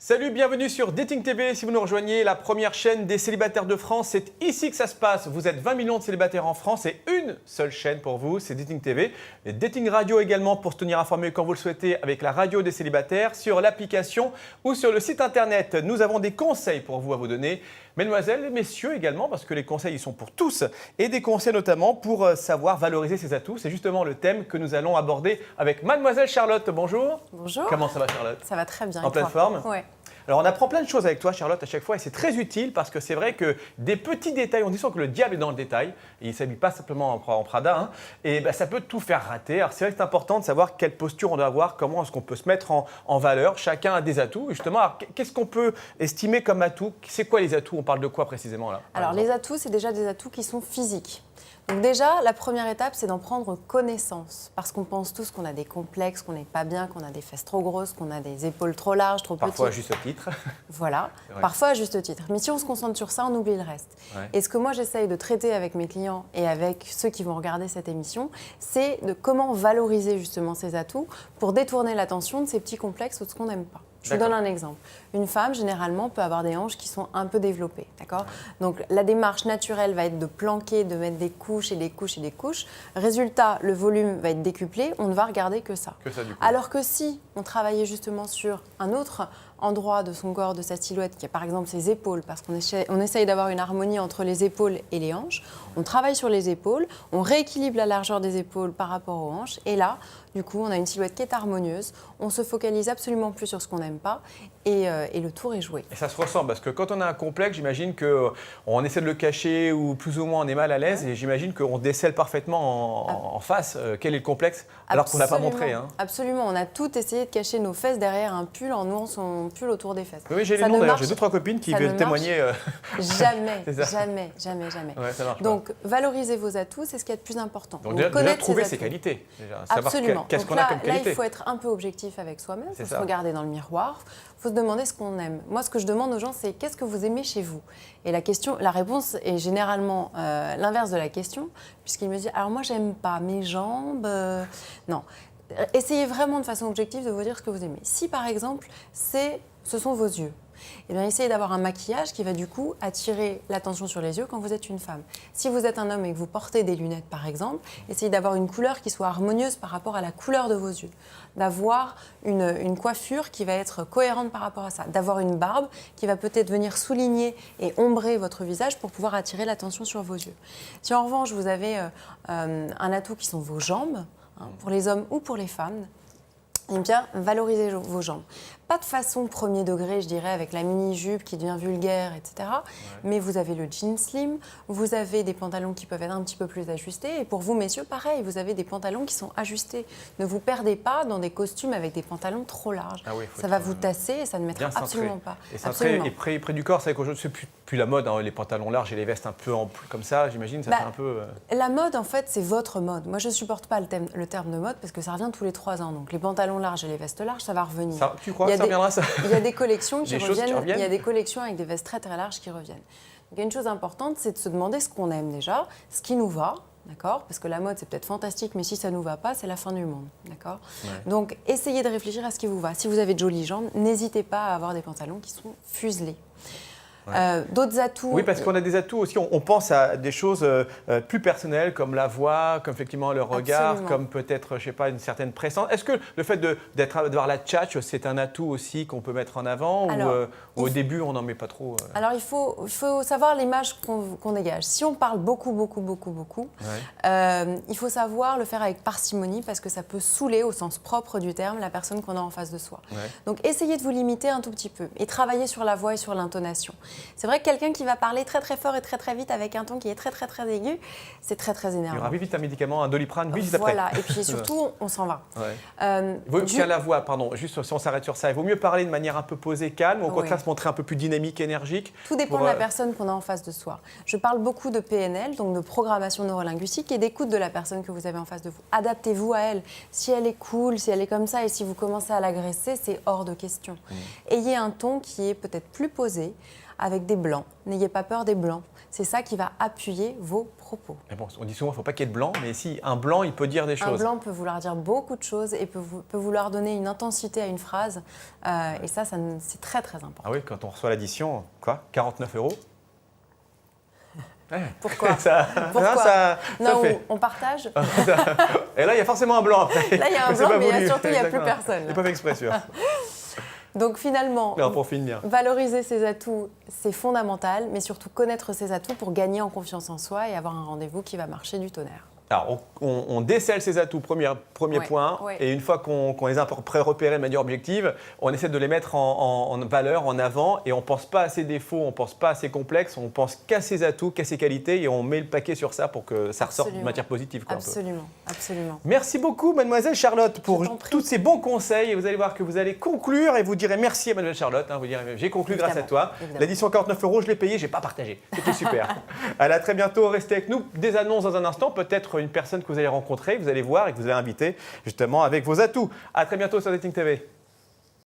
Salut, bienvenue sur Dating TV. Si vous nous rejoignez, la première chaîne des célibataires de France, c'est ici que ça se passe. Vous êtes 20 millions de célibataires en France et une seule chaîne pour vous, c'est Dating TV. Et Dating Radio également pour se tenir informé quand vous le souhaitez avec la radio des célibataires sur l'application ou sur le site internet. Nous avons des conseils pour vous à vous donner. Mesdemoiselles et messieurs également, parce que les conseils ils sont pour tous et des conseils notamment pour savoir valoriser ses atouts. C'est justement le thème que nous allons aborder avec Mademoiselle Charlotte. Bonjour. Bonjour. Comment ça va Charlotte? Ça va très bien. En pleine forme? Ouais. Alors on apprend plein de choses avec toi Charlotte à chaque fois et c'est très utile parce que c'est vrai que des petits détails, on dit souvent que le diable est dans le détail, et il ne s'habille pas simplement en Prada, hein, et ça peut tout faire rater. Alors c'est vrai que c'est important de savoir quelle posture on doit avoir, comment est-ce qu'on peut se mettre en valeur, chacun a des atouts. Justement, qu'est-ce qu'on peut estimer comme atout? C'est quoi les atouts? On parle de quoi précisément là? Alors les atouts, c'est déjà des atouts qui sont physiques. Donc déjà, la première étape, c'est d'en prendre connaissance. Parce qu'on pense tous qu'on a des complexes, qu'on n'est pas bien, qu'on a des fesses trop grosses, qu'on a des épaules trop larges, trop petites. Parfois à juste titre. Voilà, parfois à juste titre. Mais si on se concentre sur ça, on oublie le reste. Ouais. Et ce que moi, j'essaye de traiter avec mes clients et avec ceux qui vont regarder cette émission, c'est de comment valoriser justement ces atouts pour détourner l'attention de ces petits complexes ou de ce qu'on n'aime pas. Je vous donne un exemple. Une femme, généralement, peut avoir des hanches qui sont un peu développées. D'accord ? Donc, la démarche naturelle va être de planquer, de mettre des couches et des couches et des couches. Résultat, le volume va être décuplé. On ne va regarder que ça. Que ça du coup. Alors que si on travaillait justement sur un autre endroit de son corps, de sa silhouette, qui est par exemple ses épaules, parce qu'on essaye d'avoir une harmonie entre les épaules et les hanches, on travaille sur les épaules, on rééquilibre la largeur des épaules par rapport aux hanches, et là, du coup, on a une silhouette qui est harmonieuse, on se focalise absolument plus sur ce qu'on n'aime pas, et le tour est joué. Et ça se ressent parce que quand on a un complexe, j'imagine qu'on essaie de le cacher ou plus ou moins on est mal à l'aise et j'imagine qu'on décèle parfaitement en face quel est le complexe alors qu'on n'a pas montré. Hein. Absolument, on a tout essayé de cacher nos fesses derrière un pull en nouant son pull autour des fesses. Oui, j'ai les noms d'ailleurs, j'ai 2-3 copines qui veulent témoigner. Jamais, C'est ça. jamais. Ouais, ça marche Donc, valoriser vos atouts, c'est ce qui est le plus important. Donc déjà trouver ses qualités. Déjà, absolument. Qu'est-ce qu'on a comme qualité. Là, il faut être un peu objectif avec soi-même, il faut se regarder dans le miroir, il faut se demander ce qu'on aime. Moi, ce que je demande aux gens, c'est qu'est-ce que vous aimez chez vous? Et la réponse est généralement l'inverse de la question, puisqu'ils me disent, alors moi, j'aime pas mes jambes. Non. Essayez vraiment de façon objective de vous dire ce que vous aimez. Si, par exemple, ce sont vos yeux, eh bien, essayez d'avoir un maquillage qui va du coup attirer l'attention sur les yeux quand vous êtes une femme. Si vous êtes un homme et que vous portez des lunettes, par exemple, essayez d'avoir une couleur qui soit harmonieuse par rapport à la couleur de vos yeux. D'avoir une coiffure qui va être cohérente par rapport à ça. D'avoir une barbe qui va peut-être venir souligner et ombrer votre visage pour pouvoir attirer l'attention sur vos yeux. Si en revanche, vous avez un atout qui sont vos jambes, pour les hommes ou pour les femmes, eh bien, valorisez vos jambes. Pas de façon premier degré, je dirais, avec la mini-jupe qui devient vulgaire, etc. Ouais. Mais vous avez le jean slim, vous avez des pantalons qui peuvent être un petit peu plus ajustés. Et pour vous, messieurs, pareil, vous avez des pantalons qui sont ajustés. Ne vous perdez pas dans des costumes avec des pantalons trop larges. Ah oui, ça va vous tasser et ça ne mettra absolument pas. Et près du corps, c'est vrai qu'aujourd'hui, c'est plus la mode, hein, les pantalons larges et les vestes un peu comme ça, j'imagine, ça fait un peu… La mode, en fait, c'est votre mode. Moi, je ne supporte pas le terme de mode parce que ça revient tous les 3 ans. Donc, les pantalons larges et les vestes larges, ça va revenir. Ça, tu crois ça reviendra, ça? Il y a des collections qui reviennent. Il y a des collections avec des vestes très très larges qui reviennent. Donc, il y a une chose importante, c'est de se demander ce qu'on aime déjà, ce qui nous va, d'accord? Parce que la mode, c'est peut-être fantastique, mais si ça ne nous va pas, c'est la fin du monde, d'accord? Ouais. Donc, essayez de réfléchir à ce qui vous va. Si vous avez de jolies jambes, n'hésitez pas à avoir des pantalons qui sont fuselés. Ouais. D'autres atouts. Oui, parce qu'on a des atouts aussi. On pense à des choses plus personnelles, comme la voix, comme effectivement le regard, absolument, comme peut-être, je sais pas, une certaine présence. Est-ce que le fait d'avoir la tchatch, c'est un atout aussi qu'on peut mettre en avant? Alors, ou au début, on n'en met pas trop Alors, il faut savoir l'image qu'on dégage. Si on parle beaucoup, ouais, il faut savoir le faire avec parcimonie parce que ça peut saouler, au sens propre du terme, la personne qu'on a en face de soi. Ouais. Donc, essayez de vous limiter un tout petit peu et travaillez sur la voix et sur l'intonation. C'est vrai que quelqu'un qui va parler très très fort et très très vite avec un ton qui est très très très aigu, c'est très très énervant. Il y aura vite un médicament, un Doliprane, vite après. Voilà, et puis surtout, on s'en va. Ouais. La voix, pardon, juste si on s'arrête sur ça, il vaut mieux parler de manière un peu posée, calme, ou au contraire se montrer un peu plus dynamique, énergique? Tout dépend de la personne qu'on a en face de soi. Je parle beaucoup de PNL, donc de programmation neurolinguistique, et d'écoute de la personne que vous avez en face de vous. Adaptez-vous à elle. Si elle est cool, si elle est comme ça, et si vous commencez à l'agresser, c'est hors de question. Ayez un ton qui est peut-être plus posé, avec des blancs. N'ayez pas peur des blancs. C'est ça qui va appuyer vos propos. Mais bon, on dit souvent qu'il ne faut pas qu'il y ait de blanc, mais si un blanc, il peut dire des choses. Un blanc peut vouloir dire beaucoup de choses et peut vouloir donner une intensité à une phrase. Et ça, c'est très très important. Ah oui, quand on reçoit l'addition, quoi, 49 €. Ouais. Pourquoi Pourquoi ça Non, fait. on partage. Et là, il y a forcément un blanc après. Là, il y a un blanc, mais surtout, il n'y a plus personne. Ils peuvent exprès, sûr. Donc finalement, valoriser ses atouts, c'est fondamental, mais surtout connaître ses atouts pour gagner en confiance en soi et avoir un rendez-vous qui va marcher du tonnerre. Alors, on décèle ses atouts, premier point, et une fois qu'on les a pré-repérés de manière objective, on essaie de les mettre en valeur, en avant, et on ne pense pas à ses défauts, on ne pense pas à ses complexes, on pense qu'à ses atouts, qu'à ses qualités, et on met le paquet sur ça pour que ça ressorte de matière positive. Absolument, absolument. Merci beaucoup, mademoiselle Charlotte, pour tous ces bons conseils, et vous allez voir que vous allez conclure, et vous direz merci à mademoiselle Charlotte, vous direz j'ai conclu grâce à toi. L'édition 49 €, je l'ai payée, je n'ai pas partagé. C'était super. Allez, à très bientôt, restez avec nous. Des annonces dans un instant, peut-être une personne que vous allez rencontrer, que vous allez voir et que vous allez inviter justement avec vos atouts. À très bientôt sur Dating TV.